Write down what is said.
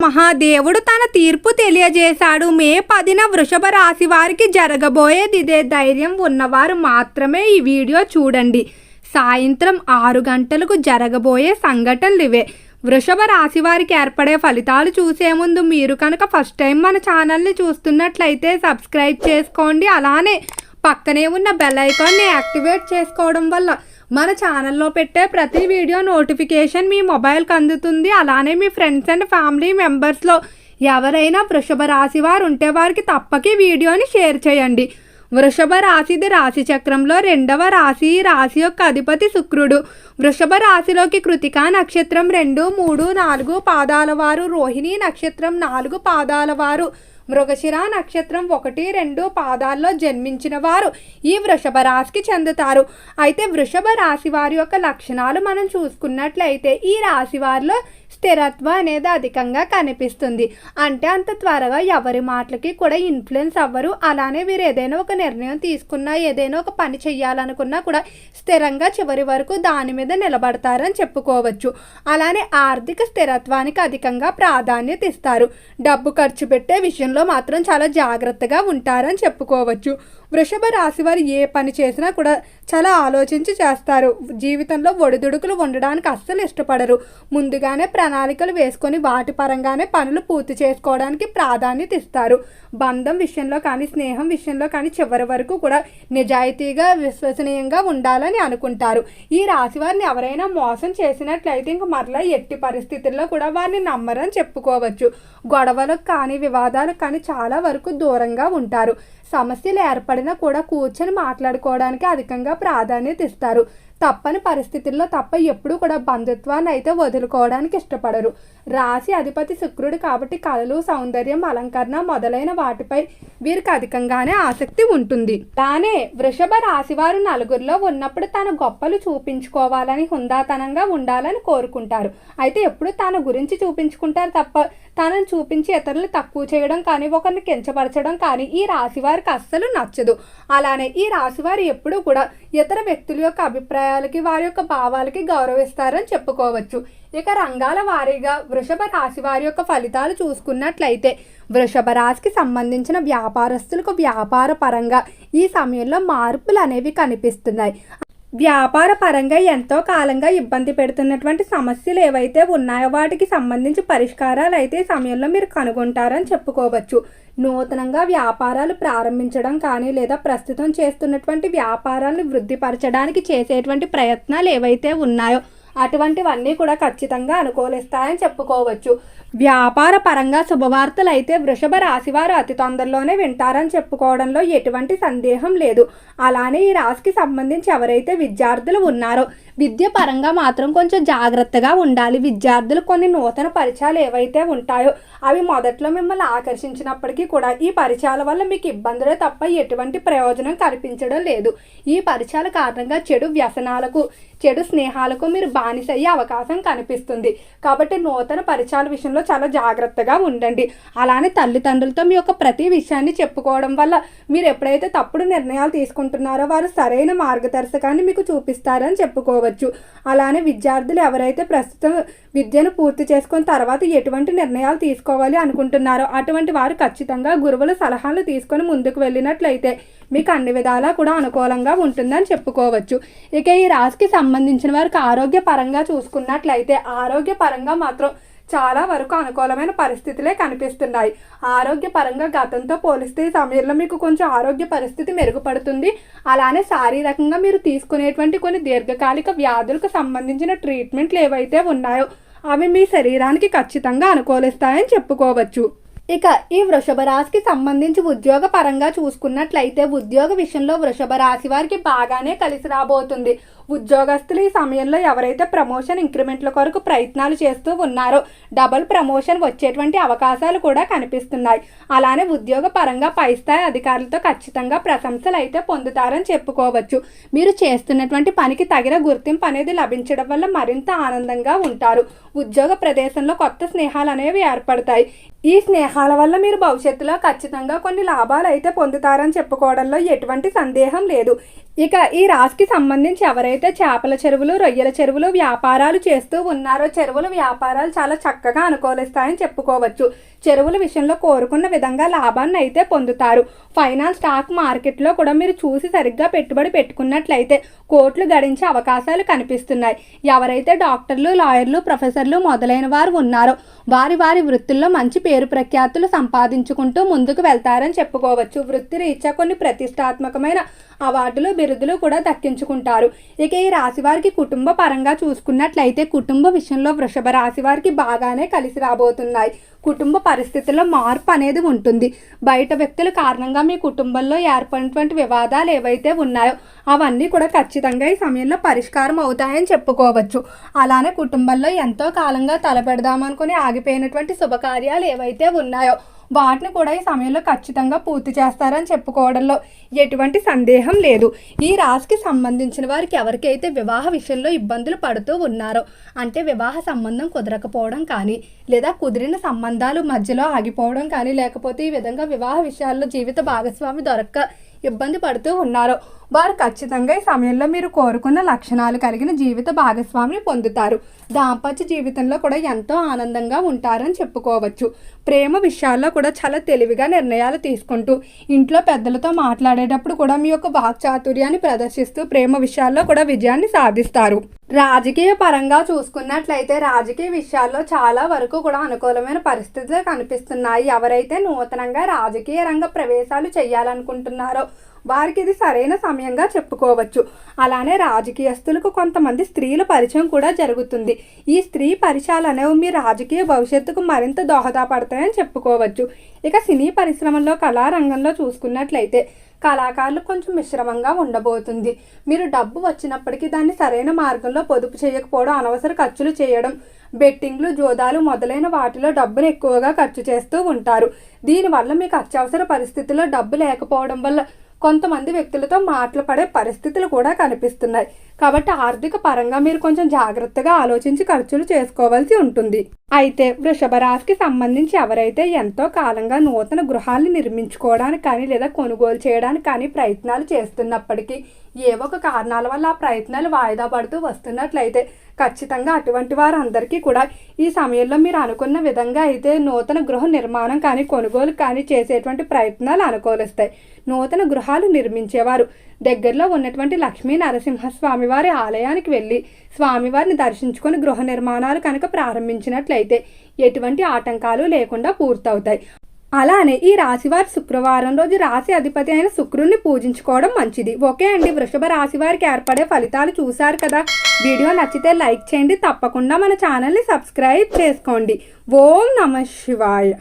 మహాదేవుడు తన తీర్పు తెలియజేశాడు. మే 10న వృషభ రాశి వారికి జరగబోయేది ఇదే. ధైర్యం ఉన్నవారు మాత్రమే ఈ వీడియో చూడండి. సాయంత్రం 6 గంటలకు జరగబోయే సంఘటనలు ఇవే. వృషభ రాశి వారికి ఏర్పడే ఫలితాలు చూసే ముందు మీరు కనుక ఫస్ట్ టైం మన ఛానల్ని చూస్తున్నట్లయితే సబ్స్క్రైబ్ చేసుకోండి. అలానే పక్కనే ఉన్న బెల్ ఐకాన్ని యాక్టివేట్ చేసుకోవడం వల్ల మన ఛానల్లో పెట్టే ప్రతి వీడియో నోటిఫికేషన్ మీ మొబైల్కి అందుతుంది. అలానే మీ ఫ్రెండ్స్ అండ్ ఫ్యామిలీ మెంబర్స్లో ఎవరైనా వృషభ రాశి వారు ఉంటే వారికి తప్పక ఈ వీడియోని షేర్ చేయండి. వృషభ రాశిది రాశి చక్రంలో 2వ రాశి. రాశి యొక్క అధిపతి శుక్రుడు. వృషభ రాశిలోకి కృతికా నక్షత్రం 2, 3, 4 పాదాల వారు, రోహిణి నక్షత్రం 4 పాదాల వారు, మృగశిర నక్షత్రం 1, 2 పాదాల్లో జన్మించిన వారు ఈ వృషభ రాశికి చెందుతారు. అయితే వృషభ రాశి వారి యొక్క లక్షణాలు మనం చూసుకున్నట్లయితే ఈ రాశి వారిలో స్థిరత్వం అనేది అధికంగా కనిపిస్తుంది. అంటే అంత త్వరగా ఎవరి మాటలకి కూడా ఇన్ఫ్లుయెన్స్ అవ్వరు. అలానే వీరు ఏదైనా ఒక నిర్ణయం తీసుకున్నా, ఏదైనా ఒక పని చేయాలనుకున్నా కూడా స్థిరంగా చివరి వరకు దాని మీద నిలబడతారని చెప్పుకోవచ్చు. అలానే ఆర్థిక స్థిరత్వానికి అధికంగా ప్రాధాన్యత ఇస్తారు. డబ్బు ఖర్చు పెట్టే విషయంలో మాత్రం చాలా జాగ్రత్తగా ఉంటారని చెప్పుకోవచ్చు. వృషభ రాశి వారు ఏ పని చేసినా కూడా చాలా ఆలోచించి చేస్తారు. జీవితంలో ఒడిదుడుకులు ఉండడానికి అస్సలు ఇష్టపడరు. ముందుగానే ప్రణాళికలు వేసుకొని వాటి పరంగానే పనులు పూర్తి చేసుకోవడానికి ప్రాధాన్యత ఇస్తారు. బంధం విషయంలో కానీ, స్నేహం విషయంలో కానీ చివరి వరకు కూడా నిజాయితీగా, విశ్వసనీయంగా ఉండాలని అనుకుంటారు. ఈ రాశి వారిని ఎవరైనా మోసం చేసినట్లయితే ఇంక మరలా ఎట్టి పరిస్థితుల్లో కూడా వారిని నమ్మరని చెప్పుకోవచ్చు. గొడవలకు కానీ, వివాదాలకు కానీ చాలా వరకు దూరంగా ఉంటారు. సమస్యలు ఏర్పడినా కూడా కూర్చొని మాట్లాడుకోవడానికి అధికంగా ప్రాధాన్యత ఇస్తారు. తప్పని పరిస్థితుల్లో తప్ప ఎప్పుడూ కూడా బంధుత్వాన్ని అయితే వదులుకోవడానికి ఇష్టపడరు. రాశి అధిపతి శుక్రుడు కాబట్టి కళలు, సౌందర్యం, అలంకరణ మొదలైన వాటిపై వీరికి అధికంగానే ఆసక్తి ఉంటుంది. తానే వృషభ రాశి వారు నలుగురిలో ఉన్నప్పుడు తన గొప్పలు చూపించుకోవాలని, హుందాతనంగా ఉండాలని కోరుకుంటారు. అయితే ఎప్పుడు తన గురించి చూపించుకుంటారు తప్ప తనను చూపించి ఇతరులు తక్కువ చేయడం కానీ, ఒకరిని కించపరచడం కానీ ఈ రాశి వారికి అస్సలు నచ్చదు. అలానే ఈ రాశి వారు ఎప్పుడూ కూడా ఇతర వ్యక్తుల యొక్క అభిప్రాయాలకి, వారి యొక్క భావాలకి గౌరవిస్తారని చెప్పుకోవచ్చు. ఇక రంగాల వారీగా వృషభ రాశి వారి యొక్క ఫలితాలు చూసుకున్నట్లయితే వృషభ రాశికి సంబంధించిన వ్యాపారస్తులకు వ్యాపార పరంగా ఈ సమయంలో మార్పులు అనేవి కనిపిస్తున్నాయి. వ్యాపార పరంగా ఎంతో కాలంగా ఇబ్బంది పెడుతున్నటువంటి సమస్యలు ఏవైతే ఉన్నాయో వాటికి సంబంధించి పరిష్కారాలు అయితే ఈ సమయంలో మీరు కనుగొంటారని చెప్పుకోవచ్చు. నూతనంగా వ్యాపారాలు ప్రారంభించడం కానీ, లేదా ప్రస్తుతం చేస్తున్నటువంటి వ్యాపారాలను వృద్ధిపరచడానికి చేసేటువంటి ప్రయత్నాలు ఏవైతే ఉన్నాయో అటువంటివన్నీ కూడా ఖచ్చితంగా అనుకూలిస్తాయని చెప్పుకోవచ్చు. వ్యాపార పరంగా శుభవార్తలు అయితే వృషభ రాశి వారు అతి తొందరలోనే వింటారని చెప్పుకోవడంలో ఎటువంటి సందేహం లేదు. అలానే ఈ రాశికి సంబంధించి ఎవరైతే విద్యార్థులు ఉన్నారో విద్య పరంగా మాత్రం కొంచెం జాగ్రత్తగా ఉండాలి. విద్యార్థులు కొన్ని నూతన పరిచయాలు ఏవైతే ఉంటాయో అవి మొదట్లో మిమ్మల్ని ఆకర్షించినప్పటికీ కూడా ఈ పరిచయాల వల్ల మీకు ఇబ్బందులే తప్ప ఎటువంటి ప్రయోజనం కనిపించడం లేదు. ఈ పరిచయాల కారణంగా చెడు వ్యసనాలకు, చెడు స్నేహాలకు మీరు బానిసయ్యే అవకాశం కనిపిస్తుంది. కాబట్టి నూతన పరిచయాల విషయంలో చాలా జాగ్రత్తగా ఉండండి. అలానే తల్లిదండ్రులతో మీ యొక్క ప్రతి విషయాన్ని చెప్పుకోవడం వల్ల మీరు ఎప్పుడైతే తప్పుడు నిర్ణయాలు తీసుకుంటున్నారో వారు సరైన మార్గదర్శకాన్ని మీకు చూపిస్తారని చెప్పుకోవచ్చు. అలానే విద్యార్థులు ఎవరైతే ప్రస్తుతం విద్యను పూర్తి చేసుకున్న తర్వాత ఎటువంటి నిర్ణయాలు తీసుకోవాలి అనుకుంటున్నారో అటువంటి వారు ఖచ్చితంగా గురువుల సలహాలు తీసుకొని ముందుకు వెళ్ళినట్లయితే మీకు అన్ని విధాలా కూడా అనుకూలంగా ఉంటుందని చెప్పుకోవచ్చు. ఇక ఈ రాశికి సంబంధించిన వారికి ఆరోగ్య పరంగా చూసుకున్నట్లయితే ఆరోగ్య పరంగా మాత్రం చాలా వరకు అనుకూలమైన పరిస్థితులే కనిపిస్తున్నాయి. ఆరోగ్య పరంగా గతంతో పోలిస్తే ఈ సమయంలో మీకు కొంచెం ఆరోగ్య పరిస్థితి మెరుగుపడుతుంది. అలానే శారీరకంగా మీరు తీసుకునేటువంటి కొన్ని దీర్ఘకాలిక వ్యాధులకు సంబంధించిన ట్రీట్మెంట్లు ఏవైతే ఉన్నాయో అవి మీ శరీరానికి ఖచ్చితంగా అనుకూలిస్తాయని చెప్పుకోవచ్చు. ఇక ఈ వృషభ రాశికి సంబంధించి ఉద్యోగ పరంగా చూసుకున్నట్లయితే ఉద్యోగ విషయంలో వృషభ రాశి వారికి బాగానే కలిసి రాబోతుంది. ఉద్యోగస్తులు ఈ సమయంలో ఎవరైతే ప్రమోషన్, ఇంక్రిమెంట్ల కొరకు ప్రయత్నాలు చేస్తూ ఉన్నారో డబుల్ ప్రమోషన్ వచ్చేటువంటి అవకాశాలు కూడా కనిపిస్తున్నాయి. అలానే ఉద్యోగ పరంగా పై స్థాయి అధికారులతో ఖచ్చితంగా ప్రశంసలు అయితే పొందుతారని చెప్పుకోవచ్చు. మీరు చేస్తున్నటువంటి పనికి తగిన గుర్తింపు అనేది లభించడం వల్ల మరింత ఆనందంగా ఉంటారు. ఉద్యోగ ప్రదేశంలో కొత్త స్నేహాలు అనేవి ఏర్పడతాయి. ఈ స్నేహాల వల్ల మీరు భవిష్యత్తులో ఖచ్చితంగా కొన్ని లాభాలు అయితే పొందుతారని చెప్పుకోవడంలో ఎటువంటి సందేహం లేదు. ఇక ఈ రాశికి సంబంధించి ఎవరైతే ఎవరైతే చేపల చెరువులు, రొయ్యల చెరువులు వ్యాపారాలు చేస్తూ ఉన్నారో చెరువుల వ్యాపారాలు చాలా చక్కగా అనుకూలిస్తాయని చెప్పుకోవచ్చు. చెరువుల విషయంలో కోరుకున్న విధంగా లాభాన్ని అయితే పొందుతారు. ఫైనాన్స్ స్టాక్ మార్కెట్లో కూడా మీరు చూసి సరిగ్గా పెట్టుబడి పెట్టుకున్నట్లయితే కోట్లు గడించే అవకాశాలు కనిపిస్తున్నాయి. ఎవరైతే డాక్టర్లు, లాయర్లు, ప్రొఫెసర్లు మొదలైన వారు ఉన్నారో వారి వారి వృత్తుల్లో మంచి పేరు ప్రఖ్యాతులు సంపాదించుకుంటూ ముందుకు వెళ్తారని చెప్పుకోవచ్చు. వృత్తి రీత్యా కొన్ని ప్రతిష్టాత్మకమైన అవార్డులు, బిరుదులు కూడా దక్కించుకుంటారు. ఇక ఈ రాశి వారికి కుటుంబ పరంగా చూసుకున్నట్లయితే కుటుంబ విషయంలో వృషభ రాశి వారికి బాగానే కలిసి రాబోతున్నాయి. కుటుంబ పరిస్థితుల్లో మార్పు అనేది ఉంటుంది. బయట వ్యక్తుల కారణంగా మీ కుటుంబంలో ఏర్పడినటువంటి వివాదాలు ఏవైతే ఉన్నాయో అవన్నీ కూడా ఖచ్చితంగా ఈ సమయంలో పరిష్కారం అవుతాయని చెప్పుకోవచ్చు. అలానే కుటుంబంలో ఎంతో కాలంగా తలపెడదామనుకుని ఆగిపోయినటువంటి శుభకార్యాలు ఏవైతే ఉన్నాయో వాటిని కూడా ఈ సమయంలో ఖచ్చితంగా పూర్తి చేస్తారని చెప్పుకోవడంలో ఎటువంటి సందేహం లేదు. ఈ రాశికి సంబంధించిన వారికి ఎవరికైతే వివాహ విషయంలో ఇబ్బందులు పడుతూ ఉన్నారో, అంటే వివాహ సంబంధం కుదరకపోవడం కానీ, లేదా కుదిరిన సంబంధాలు మధ్యలో ఆగిపోవడం కానీ, లేకపోతే ఈ విధంగా వివాహ విషయాల్లో జీవిత భాగస్వామి దొరక్క ఇబ్బంది పడుతూ ఉన్నారో వారు ఖచ్చితంగా ఈ సమయంలో మీరు కోరుకున్న లక్షణాలు కలిగిన జీవిత భాగస్వామిని పొందుతారు. దాంపత్య జీవితంలో కూడా ఎంతో ఆనందంగా ఉంటారని చెప్పుకోవచ్చు. ప్రేమ విషయాల్లో కూడా చాలా తెలివిగా నిర్ణయాలు తీసుకుంటూ ఇంట్లో పెద్దలతో మాట్లాడేటప్పుడు కూడా మీ యొక్క వాక్చాతుర్యాన్ని ప్రదర్శిస్తూ ప్రేమ విషయాల్లో కూడా విజయాన్ని సాధిస్తారు. రాజకీయ పరంగా చూసుకున్నట్లయితే రాజకీయ విషయాల్లో చాలా వరకు కూడా అనుకూలమైన పరిస్థితులు కనిపిస్తున్నాయి. ఎవరైతే నూతనంగా రాజకీయ రంగ ప్రవేశాలు చేయాలనుకుంటున్నారో వారికి ఇది సరైన సమయంగా చెప్పుకోవచ్చు. అలానే రాజకీయస్తులకు కొంతమంది స్త్రీల పరిచయం కూడా జరుగుతుంది. ఈ స్త్రీ పరిచయాలు అనేవి మీ రాజకీయ భవిష్యత్తుకు మరింత దోహదపడతాయని చెప్పుకోవచ్చు. ఇక సినీ పరిశ్రమలో, కళారంగంలో చూసుకున్నట్లయితే కళాకారులు కొంచెం మిశ్రమంగా ఉండబోతుంది. మీరు డబ్బు వచ్చినప్పటికీ దాన్ని సరైన మార్గంలో పొదుపు చేయకపోవడం, అనవసర ఖర్చులు చేయడం, బెట్టింగ్లు, జోదాలు మొదలైన వాటిలో డబ్బును ఎక్కువగా ఖర్చు చేస్తూ ఉంటారు. దీనివల్ల మీకు అత్యవసర పరిస్థితుల్లో డబ్బు లేకపోవడం వల్ల కొంతమంది వ్యక్తులతో మాటలు పడే పరిస్థితులు కూడా కనిపిస్తున్నాయి. కాబట్టి ఆర్థిక పరంగా మీరు కొంచెం జాగ్రత్తగా ఆలోచించి ఖర్చులు చేసుకోవాల్సి ఉంటుంది. అయితే వృషభ రాశికి సంబంధించి ఎవరైతే ఎంతో కాలంగా నూతన గృహాన్ని నిర్మించుకోవడానికి కానీ లేదా కొనుగోలు చేయడానికి కానీ ప్రయత్నాలు చేస్తున్నప్పటికీ ఏవో ఒక కారణాల వల్ల ఆ ప్రయత్నాలు వాయిదా పడుతూ వస్తున్నట్లయితే ఖచ్చితంగా అటువంటి వారందరికీ కూడా ఈ సమయంలో మీరు అనుకున్న విధంగా అయితే నూతన గృహ నిర్మాణం కానీ కొనుగోలు కానీ చేసేటువంటి ప్రయత్నాలు అనుకూలిస్తాయి. నూతన గృహాలు నిర్మించేవారు దగ్గరలో ఉన్నటువంటి లక్ష్మీ నరసింహస్వామి వారి ఆలయానికి వెళ్ళి స్వామివారిని దర్శించుకొని గృహ నిర్మాణాలు కనుక ప్రారంభించినట్లయితే ఎటువంటి ఆటంకాలు లేకుండా పూర్తవుతాయి. అలానే ఈ రాశివారి శుక్రవారం రోజు రాశి అధిపతి అయిన శుక్రుడిని పూజించుకోవడం మంచిది. ఓకే అండి, వృషభ రాశి వారికి ఏర్పడే ఫలితాలు చూశారు కదా. వీడియో నచ్చితే లైక్ చేయండి. తప్పకుండా మన ఛానల్ని సబ్స్క్రైబ్ చేసుకోండి. ఓం నమః శివాయ.